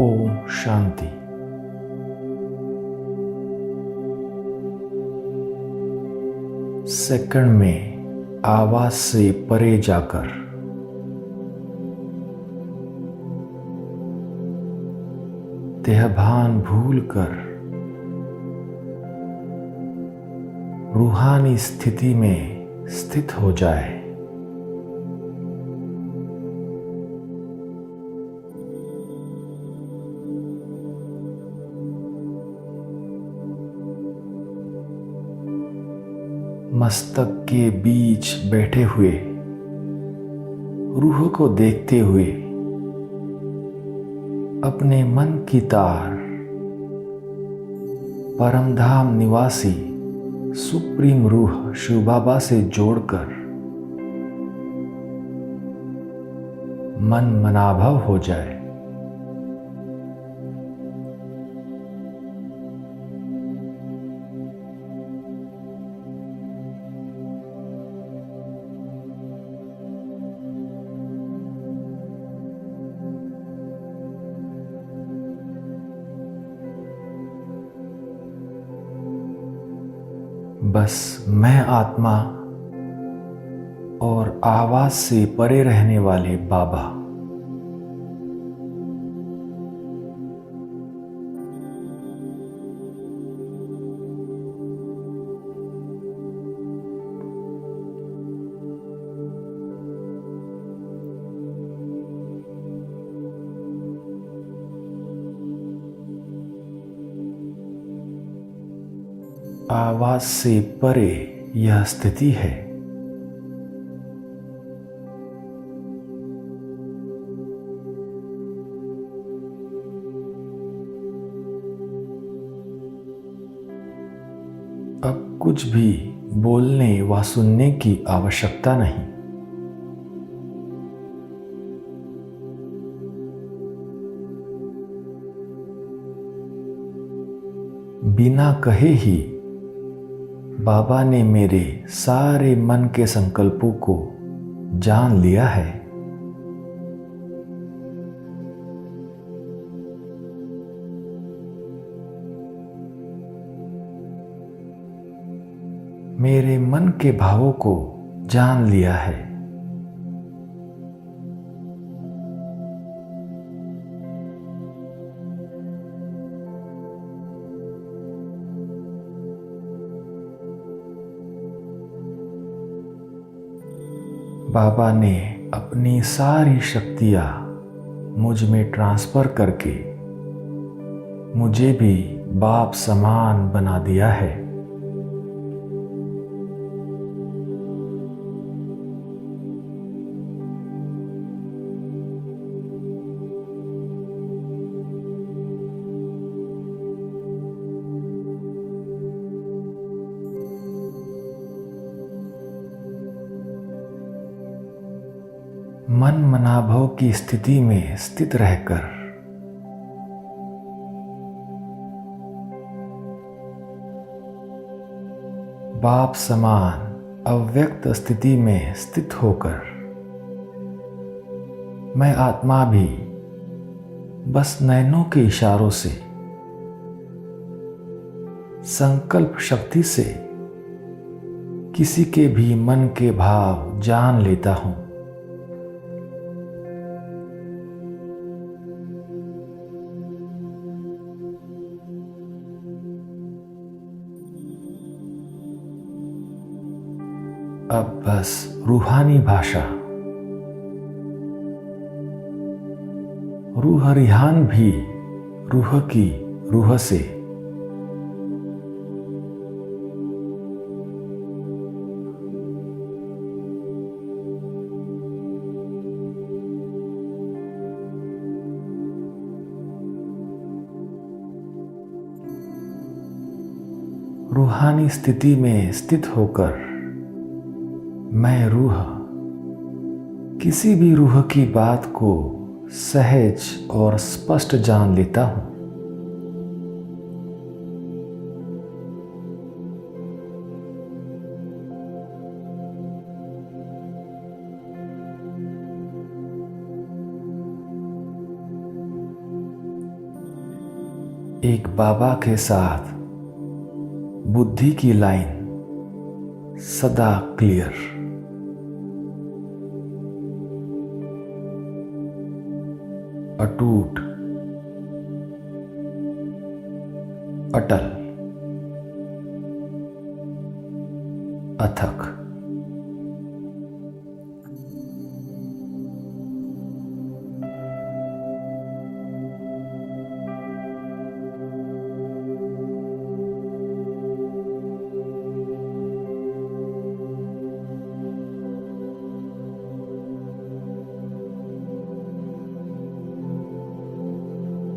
Om Shanti. Second में आवाज से परे जाकर देहभान भूलकर रूहानी स्थिति में स्थित हो जाए। मस्तक के बीच बैठे हुए रूह को देखते हुए अपने मन की तार परमधाम निवासी सुप्रीम रूह शिव बाबा से जोड़कर मन मनाभव हो जाए। बस मैं आत्मा और आवाज से परे रहने वाले बाबा आवाज से परे यह स्थिति है। अब कुछ भी बोलने व सुनने की आवश्यकता नहीं। बिना कहे ही बाबा ने मेरे सारे मन के संकल्पों को जान लिया है। मेरे मन के भावों को जान लिया है। बाबा ने अपनी सारी शक्तियां मुझ में ट्रांसफर करके मुझे भी बाप समान बना दिया है। मन मनाभव की स्थिति में स्थित रहकर बाप समान अव्यक्त स्थिति में स्थित होकर मैं आत्मा भी बस नयनों के इशारों से संकल्प शक्ति से किसी के भी मन के भाव जान लेता हूं। अब बस रूहानी भाषा रूह रिहान भी रूह की रूह से रूहानी स्थिति में स्थित होकर मैं रूह किसी भी रूह की बात को सहज और स्पष्ट जान लेता हूं। एक बाबा के साथ बुद्धि की लाइन सदा क्लियर, अटूट, अटल, अथक।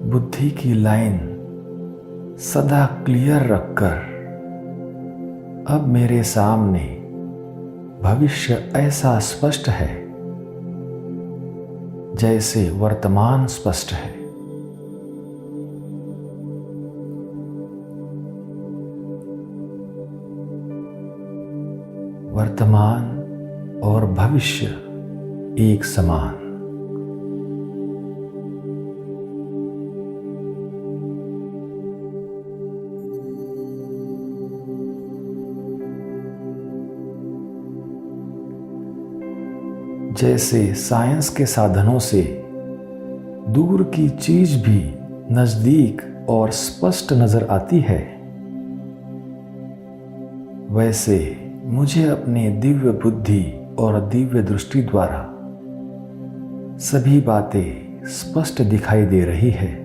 बुद्धि की लाइन सदा क्लियर रखकर अब मेरे सामने भविष्य ऐसा स्पष्ट है जैसे वर्तमान स्पष्ट है। वर्तमान और भविष्य एक समान। जैसे साइंस के साधनों से दूर की चीज भी नजदीक और स्पष्ट नजर आती है, वैसे मुझे अपने दिव्य बुद्धि और दिव्य दृष्टि द्वारा सभी बातें स्पष्ट दिखाई दे रही है।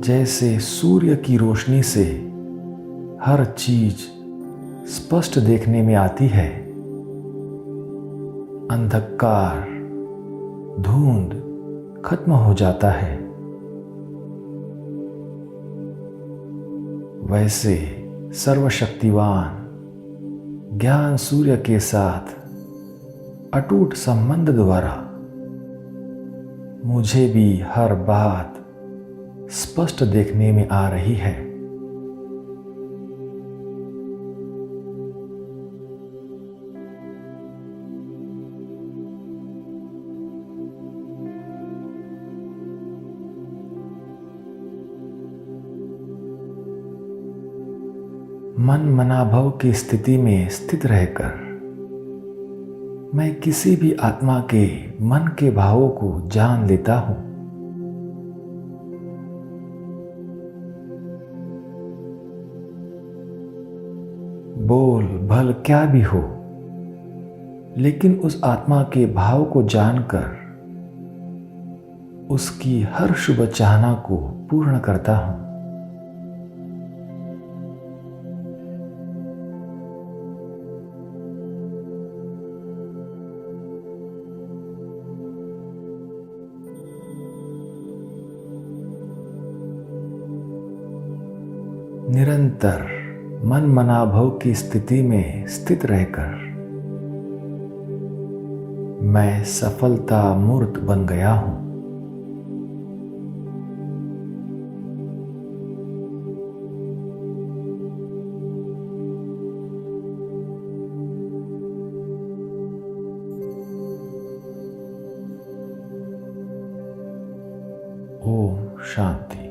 जैसे सूर्य की रोशनी से हर चीज स्पष्ट देखने में आती है, अंधकार, धुंध खत्म हो जाता है, वैसे सर्वशक्तिवान ज्ञान सूर्य के साथ अटूट संबंध द्वारा मुझे भी हर बात स्पष्ट देखने में आ रही है। मन मनाभव की स्थिति में स्थित रहकर मैं किसी भी आत्मा के मन के भावों को जान लेता हूं। बोल भल क्या भी हो, लेकिन उस आत्मा के भाव को जानकर उसकी हर शुभ चाहना को पूर्ण करता हूं। निरंतर मन मनाभव की स्थिति में स्थित रहकर मैं सफलता मूर्त बन गया हूं। ओम शांति।